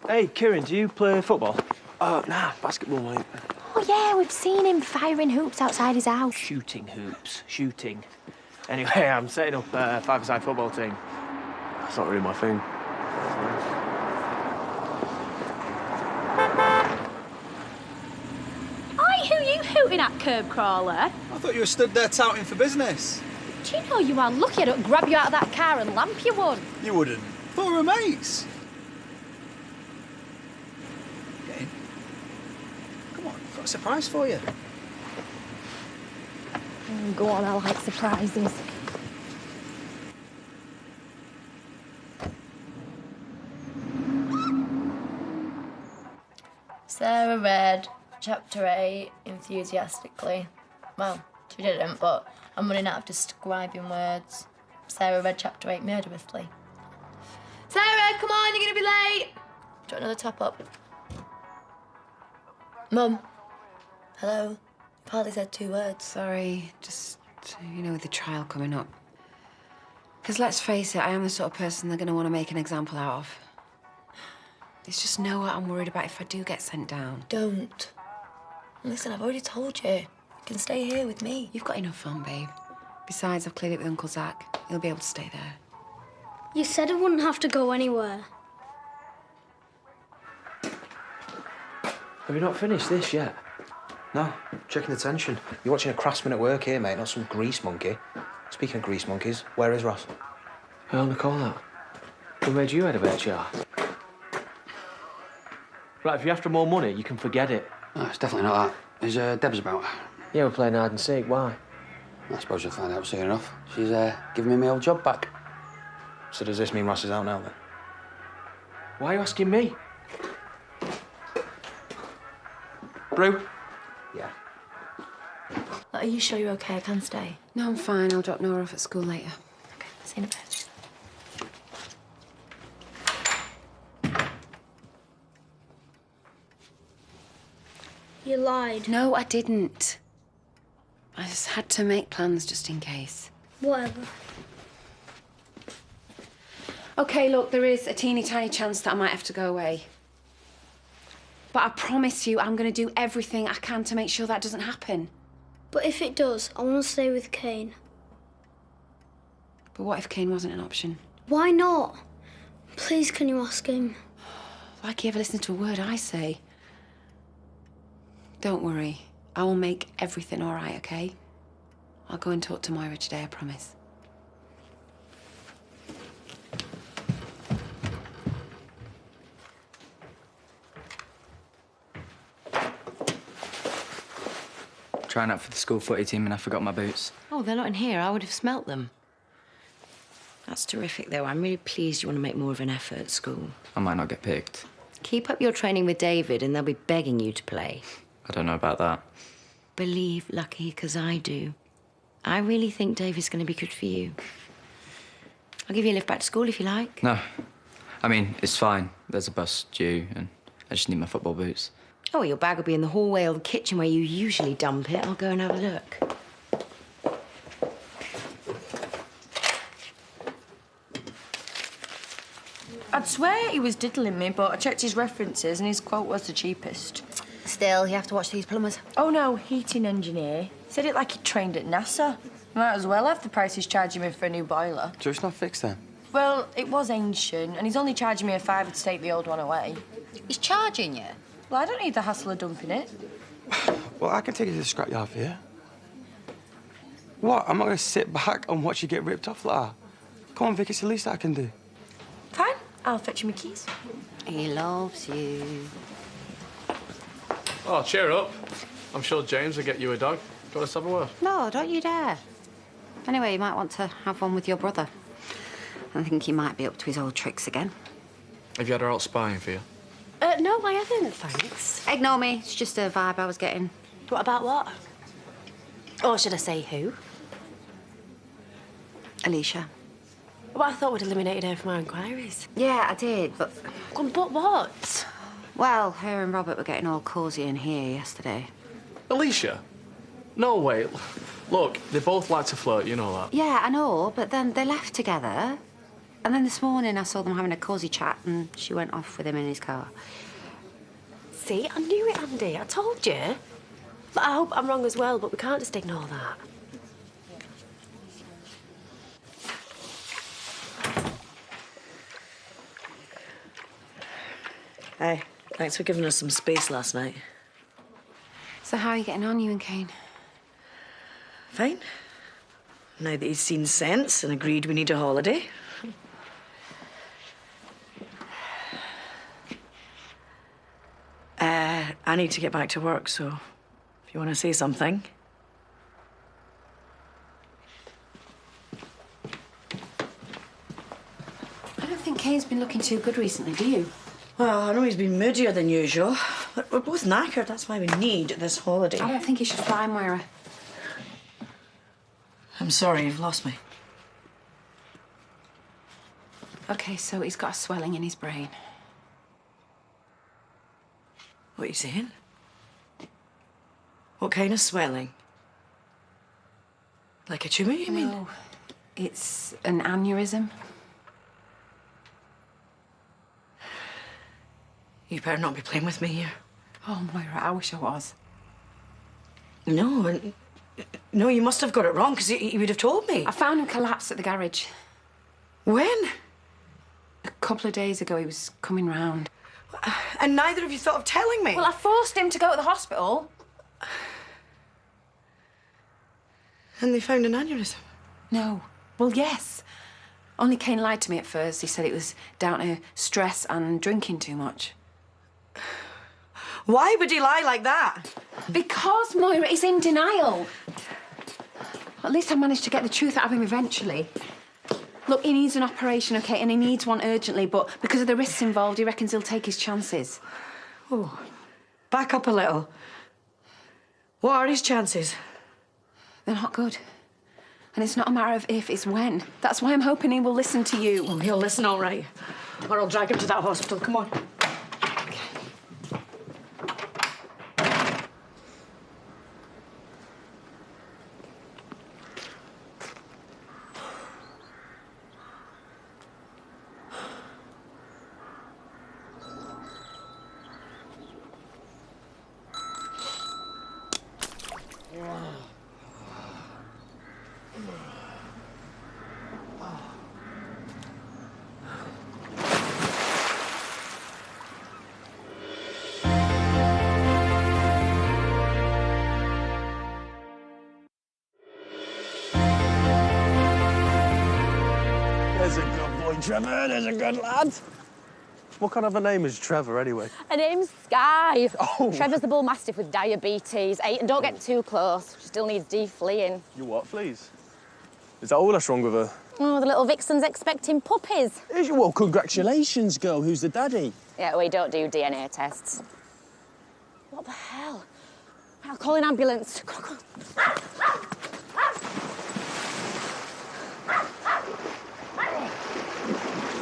Hey, Kieran, do you play football? Nah, basketball, mate. Oh, yeah, we've seen him firing hoops outside his house. Shooting hoops. Shooting. Anyway, I'm setting up a five-a-side football team. That's not really my thing. Oi, who you hooting at, curb crawler? I thought you were stood there touting for business. Do you know you are lucky I don't grab you out of that car and lamp you one? You wouldn't. Thought we were mates. Get in. Come on, I've got a surprise for you. Go on, I like surprises. Sarah read chapter 8 enthusiastically. Well, she didn't, but I'm running out of describing words. Sarah read chapter 8 murderously. Sarah, come on, you're gonna be late. Do you want another top up? Mum. Hello. You've hardly said 2 words. Sorry, just, with the trial coming up. Because let's face it, I am the sort of person they're going to want to make an example out of. There's just no what I'm worried about if I do get sent down. Don't. Listen, I've already told you. You can stay here with me. You've got enough fun, babe. Besides, I've cleared it with Uncle Zach. He'll be able to stay there. You said I wouldn't have to go anywhere. Have you not finished this yet? No, checking the tension. You're watching a craftsman at work here, mate, not some grease monkey. Speaking of grease monkeys, where is Ross? How long to call that? Who made you head of HR? Right, if you're after more money, you can forget it. No, it's definitely not that. Is Deb's about? Yeah, we're playing hide and seek. Why? I suppose you'll find out soon enough. She's giving me my old job back. So does this mean Ross is out now, then? Why are you asking me? Brew? Yeah. Are you sure you're okay? I can stay. No, I'm fine. I'll drop Nora off at school later. Okay, see you in a bit. You lied. No, I didn't. I just had to make plans just in case. Whatever. OK, look, there is a teeny tiny chance that I might have to go away. But I promise you, I'm going to do everything I can to make sure that doesn't happen. But if it does, I want to stay with Kane. But what if Kane wasn't an option? Why not? Please, can you ask him? Like he ever listened to a word I say. Don't worry. I will make everything all right, OK? I'll go and talk to Moira today, I promise. Trying out for the school footy team and I forgot my boots. Oh, they're not in here. I would have smelt them. That's terrific, though. I'm really pleased you want to make more of an effort at school. I might not get picked. Keep up your training with David and they'll be begging you to play. I don't know about that. Believe Lucky, because I do. I really think David's going to be good for you. I'll give you a lift back to school if you like. No. I mean, it's fine. There's a bus due and I just need my football boots. Oh, your bag will be in the hallway or the kitchen where you usually dump it. I'll go and have a look. I'd swear he was diddling me, but I checked his references and his quote was the cheapest. Still, you have to watch these plumbers. Oh, no, heating engineer. Said it like he trained at NASA. Might as well have the price he's charging me for a new boiler. Just not fixed then? Well, it was ancient, and he's only charging me a £5 to take the old one away. He's charging you? Well, I don't need the hassle of dumping it. Well, I can take you to the scrapyard for you. What? I'm not going to sit back and watch you get ripped off like that. Come on, Vic, it's the least I can do. Fine, I'll fetch you my keys. He loves you. Oh, cheer up. I'm sure James will get you a dog. Do you want us to have a word? No, don't you dare. Anyway, you might want to have one with your brother. I think he might be up to his old tricks again. Have you had her out spying for you? No, I haven't, thanks. Ignore me. It's just a vibe I was getting. What about what? Or should I say who? Alicia. Well, I thought we'd eliminated her from our inquiries. Yeah, I did, but... But what? Well, her and Robert were getting all cosy in here yesterday. Alicia? No way. Look, they both like to flirt, you know that. Yeah, I know, but then they left together. And then this morning I saw them having a cosy chat and she went off with him in his car. See, I knew it, Andy. I told you. But I hope I'm wrong as well, but we can't just ignore that. Hey, thanks for giving us some space last night. So how are you getting on, you and Kane? Fine. Now that he's seen sense and agreed we need a holiday. I need to get back to work, so if you want to say something. I don't think Kane's been looking too good recently, do you? Well, I know he's been moodier than usual, but we're both knackered. That's why we need this holiday. I don't think he should fly, Moira. I'm sorry, you've lost me. OK, so he's got a swelling in his brain. What are you saying? What kind of swelling? Like a tumour, you mean? No, it's an aneurysm. You better not be playing with me here. Oh, Moira, I wish I was. No, no, you must have got it wrong, because he would have told me. I found him collapsed at the garage. When? A couple of days ago, he was coming round. And neither of you thought of telling me? Well, I forced him to go to the hospital. And they found an aneurysm? No. Well, yes. Only Kane lied to me at first. He said it was down to stress and drinking too much. Why would he lie like that? Because, Moira, he's in denial. At least I managed to get the truth out of him eventually. Look, he needs an operation, OK, and he needs one urgently, but because of the risks involved, he reckons he'll take his chances. Oh, back up a little. What are his chances? They're not good. And it's not a matter of if, it's when. That's why I'm hoping he will listen to you. Oh, he'll listen all right. Or I'll drag him to that hospital. Come on. There's a good boy, Trevor. There's a good lad. What kind of a name is Trevor, anyway? Her name's Sky. Oh. Trevor's the bull mastiff with diabetes. Hey, and don't get too close. She still needs defleeing. You what, fleas? Is that all that's wrong with her? Oh, the little vixen's expecting puppies. Well, congratulations, girl. Who's the daddy? Yeah, we don't do DNA tests. What the hell? I'll call an ambulance. Come on, come on.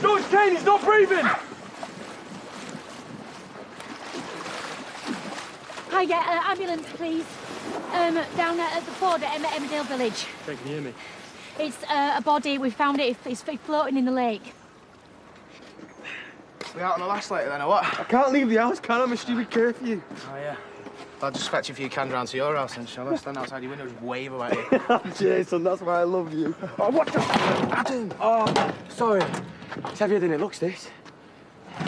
No, it's Kane. He's not breathing. Hi, yeah, ambulance, please. Down at the ford at Emmerdale Village. Can you hear me? It's a body. We found it. It's floating in the lake. We out on the last later then, or what? I can't leave the house, can I? I'm a stupid curfew. Oh, yeah. I'll just fetch a few cans round to your house then, shall I? Stand outside your window, just wave about it. Jason, that's why I love you. Oh, what the... Adam! Oh, sorry. It's heavier than it looks, this. I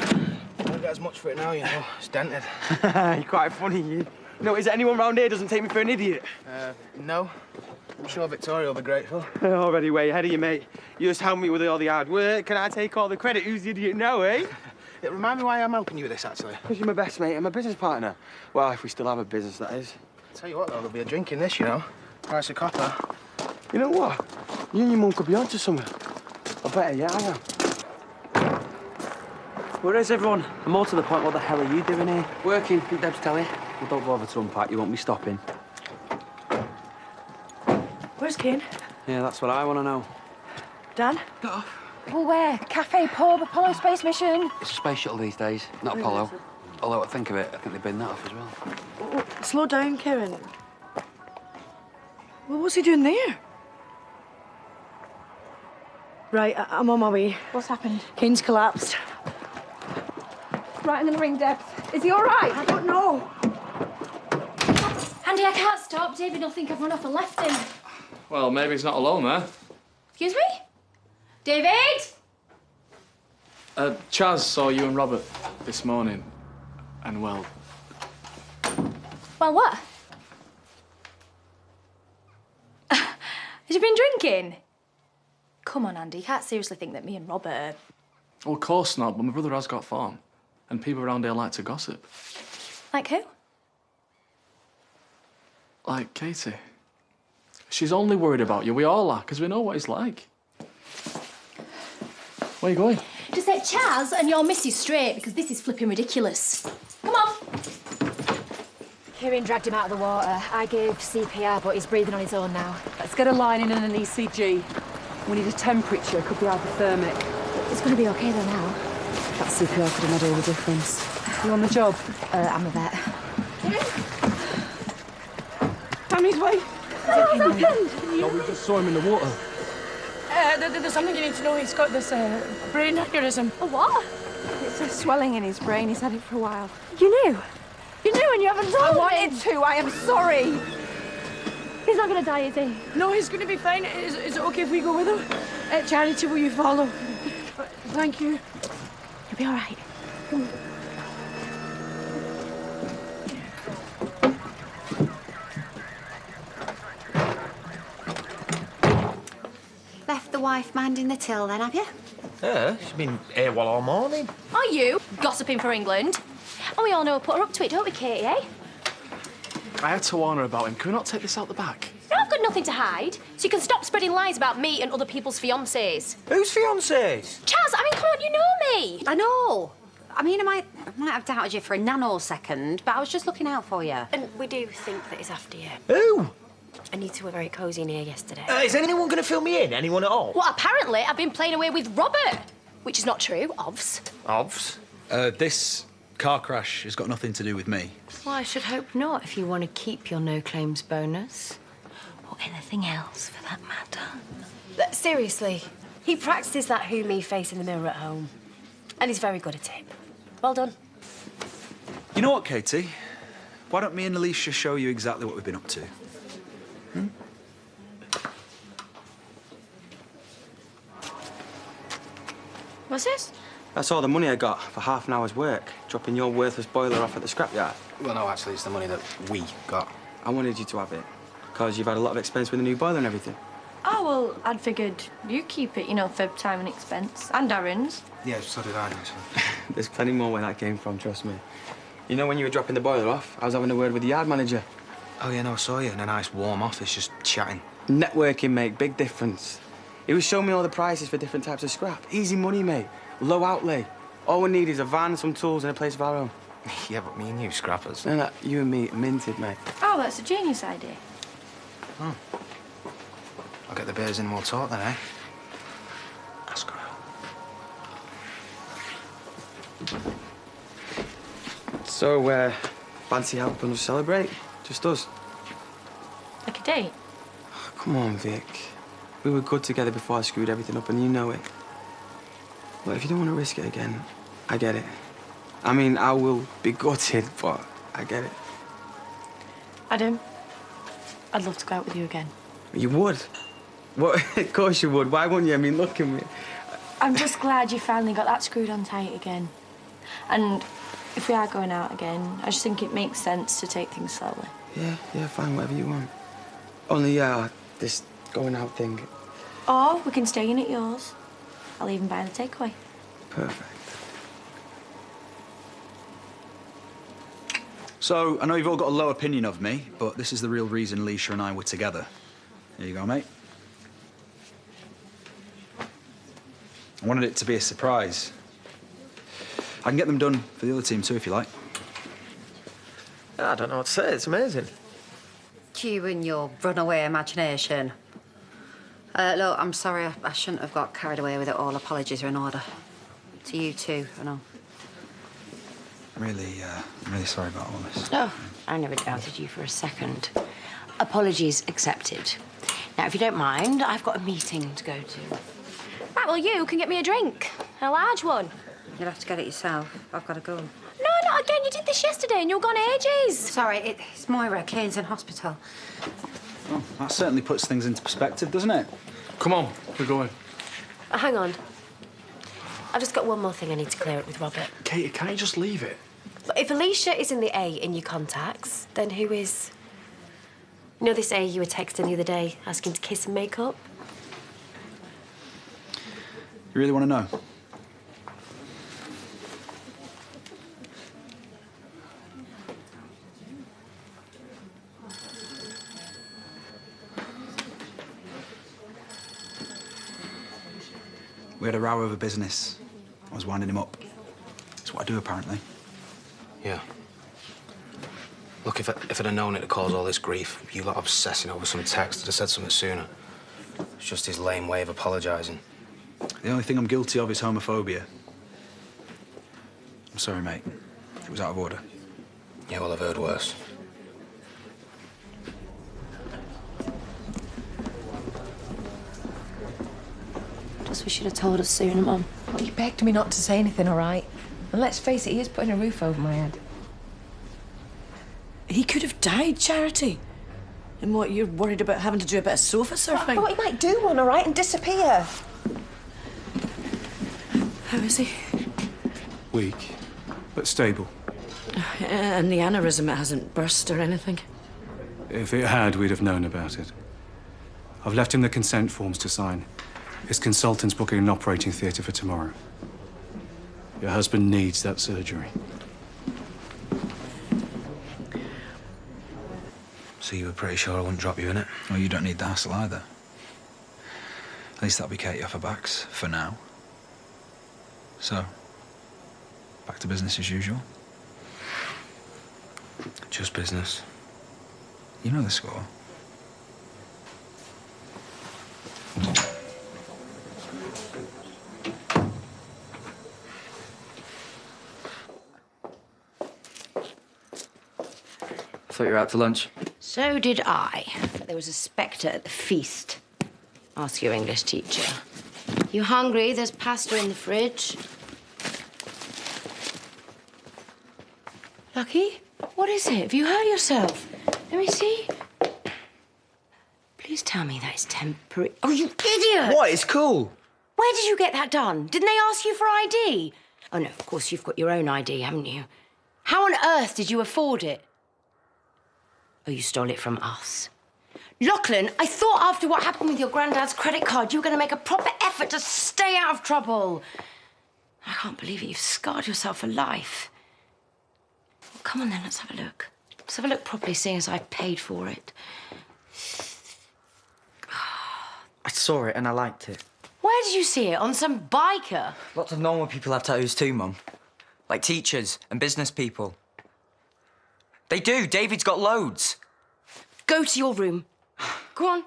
don't get as much for it now, you know. It's dented. You're quite funny, you. No, is there anyone round here who doesn't take me for an idiot? No. I'm sure Victoria will be grateful. Already way ahead of you, mate. You just helped me with all the hard work. Can I take all the credit? Who's the idiot now, eh? Yeah, remind me why I'm helping you with this, actually. Because you're my best mate and my business partner. Well, if we still have a business, that is. Tell you what, though, there'll be a drink in this, you know. Price of copper. You know what? You and your mum could be onto something. I better, yeah, I am. Where is everyone? And more to the point, what the hell are you doing here? Working, did Debs tell you? Well, don't bother to unpack, you won't be stopping. Where's Kane? Yeah, that's what I want to know. Dan? Well, where? Cafe, pub, Apollo space mission? It's a space shuttle these days, not Apollo. Although I think of it, I think they bin that off as well. Oh, slow down, Karen. Well, what's he doing there? Right, I'm on my way. What's happened? Kane's collapsed. Right, I'm gonna ring Deb. Is he all right? I don't know. Andy, I can't stop. David will think I've run off and left him. Well, maybe he's not alone there. Excuse me? David? Chaz saw you and Robert this morning, and well... Well, what? Have you been drinking? Come on, Andy. You can't seriously think that me and Robert are... Well, of course not, but my brother has got form. And people around here like to gossip. Like who? Like Katie. She's only worried about you. We all are, because we know what he's like. Where are you going? To set Chaz and your missus straight, because this is flipping ridiculous. Come on. Kieran dragged him out of the water. I gave CPR, but he's breathing on his own now. Let's get a line in and an ECG. We need a temperature. Could be hypothermic. It's going to be OK, though, now. That CPR could have made all the difference. You on the job? I'm a vet. Tammy's way. What's happened? No, we just saw him in the water. There's something you need to know. He's got this brain aneurysm. A what? It's a swelling in his brain. He's had it for a while. You knew? You knew and you haven't told I me. wanted to. I am sorry. He's not going to die, is he? No, he's going to be fine. Is it OK if we go with him? Charity, will you follow? Thank you. You'll be all right. Come on. Left the wife minding the till then, have you? Yeah, she's been AWOL all morning. Are you gossiping for England? And we all know put her up to it, don't we, Katie, eh? I had to warn her about him. Can we not take this out the back? I've got nothing to hide, so you can stop spreading lies about me and other people's fiancés. Whose fiancés? Chaz, I mean, come on, you know me. I know. I mean, I might have doubted you for a nanosecond, but I was just looking out for you. And we do think that he's after you. Who? Anita were very cosy in here yesterday. Is anyone going to fill me in? Anyone at all? Well, apparently, I've been playing away with Robert, which is not true, obvs. Ovs? This car crash has got nothing to do with me. Well, I should hope not, if you want to keep your no-claims bonus. Or anything else, for that matter. Seriously, he practices that who me face in the mirror at home. And he's very good at it. Well done. You know what, Katie? Why don't me and Alicia show you exactly what we've been up to? What's this? That's all the money I got for half an hour's work, dropping your worthless boiler off at the scrapyard. Well, no, actually, it's the money that we got. I wanted you to have it, because you've had a lot of expense with the new boiler and everything. Oh, well, I'd figured you keep it, you know, for time and expense. And Darren's. Yeah, so did I, actually. There's plenty more where that came from, trust me. You know, when you were dropping the boiler off, I was having a word with the yard manager. Oh, yeah, no, I saw you in a nice warm office, just chatting. Networking, mate, big difference. He was showing me all the prices for different types of scrap. Easy money, mate. Low outlay. All we need is a van, some tools, and a place of our own. Yeah, but me and you, scrappers. No, you and me, minted, mate. Oh, that's a genius idea. Oh. I'll get the beers in and we'll talk then, eh? Ask her out. So, fancy helping us celebrate? Just us? Like a date? Oh, come on, Vic. We were good together before I screwed everything up, and you know it. Look, if you don't want to risk it again, I get it. I mean, I will be gutted, but I get it. Adam, I'd love to go out with you again. You would? What? Of course you would. Why wouldn't you? I mean, look at me. I'm just glad you finally got that screwed on tight again. And if we are going out again, I just think it makes sense to take things slowly. Yeah, fine, whatever you want. Only, this going out thing. Or we can stay in at yours. I'll even buy the takeaway. Perfect. So, I know you've all got a low opinion of me, but this is the real reason Alicia and I were together. There you go, mate. I wanted it to be a surprise. I can get them done for the other team too, if you like. I don't know what to say. It's amazing. You and your runaway imagination. Look, I'm sorry. I shouldn't have got carried away with it all. Apologies are in order. To you too, I know. I'm really sorry about all this. Oh, I never doubted you for a second. Apologies accepted. Now, if you don't mind, I've got a meeting to go to. Right, well, you can get me a drink. A large one. You'll have to get it yourself. I've got to go. No, not again. You did this yesterday and you were gone ages. Sorry, it's Moira. Kane's in hospital. Well, that certainly puts things into perspective, doesn't it? Come on, we're going. Hang on. I've just got one more thing I need to clear up with Robert. Katie, can't you just leave it? But if Alicia is in the A in your contacts, then who is? You know this A you were texting the other day, asking to kiss and make up? You really want to know? We had a row over business. I was winding him up. That's what I do, apparently. Yeah. Look, if I'd have known it'd cause all this grief, you lot obsessing over some text, I'd have said something sooner. It's just his lame way of apologising. The only thing I'm guilty of is homophobia. I'm sorry, mate. It was out of order. Yeah, well, I've heard worse. Just wish you'd have told us sooner, Mum. He begged me not to say anything, all right? And let's face it, he is putting a roof over my head. He could have died, Charity. And what, you're worried about having to do a bit of sofa surfing? But he might do one, all right, and disappear. How is he? Weak, but stable. And the aneurysm, it hasn't burst or anything? If it had, we'd have known about it. I've left him the consent forms to sign. His consultant's booking an operating theatre for tomorrow. Your husband needs that surgery. So you were pretty sure I wouldn't drop you in it? Well, you don't need the hassle either. At least that'll be Katie off her backs, for now. So, back to business as usual? Just business. You know the score. I thought you were out for lunch. So did I. But there was a spectre at the feast. Ask your English teacher. You hungry? There's pasta in the fridge. Lucky? What is it? Have you hurt yourself? Let me see. Please tell me that is temporary. Oh, you idiot! What? It's cool. Where did you get that done? Didn't they ask you for ID? Oh, no, of course you've got your own ID, haven't you? How on earth did you afford it? Oh, you stole it from us. Lachlan, I thought after what happened with your granddad's credit card, you were going to make a proper effort to stay out of trouble. I can't believe it. You've scarred yourself for life. Well, come on, then. Let's have a look. Let's have a look properly, seeing as I paid for it. I saw it and I liked it. Where did you see it? On some biker? Lots of normal people have tattoos too, Mum. Like teachers and business people. They do. David's got loads. Go to your room. Go on.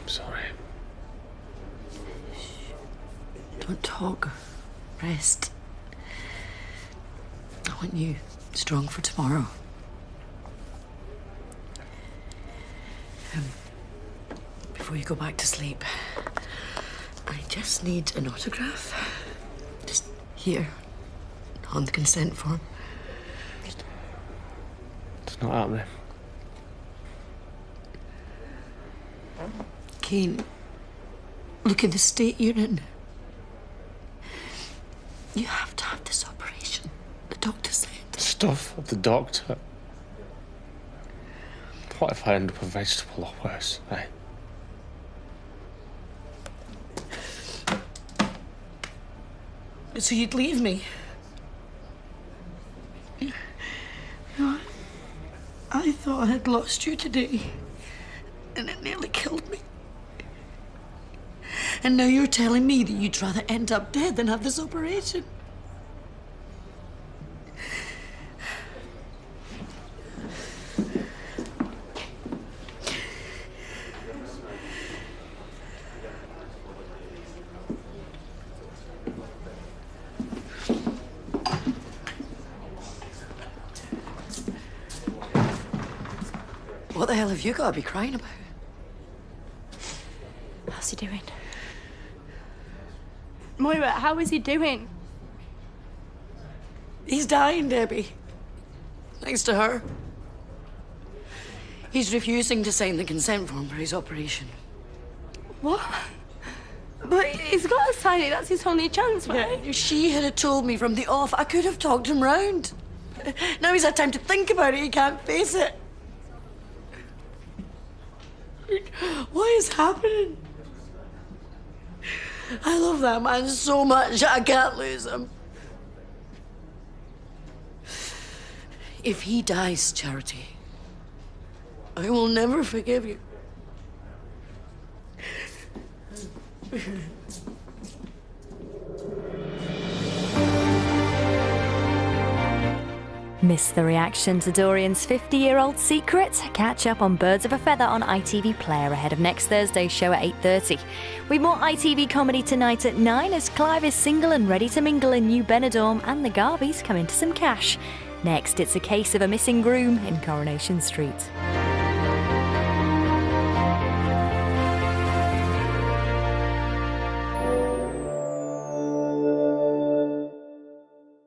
I'm sorry. Don't talk. Rest. I want you strong for tomorrow. Before you go back to sleep, I just need an autograph. Just here, on the consent form. It's not happening. Kane, look at the state you're in. You have to have this operation. The doctor said. Stuff of the doctor. What if I end up a vegetable or worse, eh? So you'd leave me? You know, I thought I had lost you today, and it nearly killed me. And now you're telling me that you'd rather end up dead than have this operation. What the hell have you got to be crying about? How's he doing? Moira, how is he doing? He's dying, Debbie. Thanks to her. He's refusing to sign the consent form for his operation. What? But he's got to sign it. That's his only chance, right? Yeah, if she had told me from the off, I could have talked him round. Now he's had time to think about it. He can't face it. What is happening? I love that man so much. I can't lose him. If he dies, Charity, I will never forgive you. Miss the reaction to Dorian's 50-year-old secret? Catch up on Birds of a Feather on ITV Player ahead of next Thursday's show at 8:30. We've more ITV comedy tonight at 9 as Clive is single and ready to mingle in New Benidorm and the Garveys come into some cash. Next, it's a case of a missing groom in Coronation Street.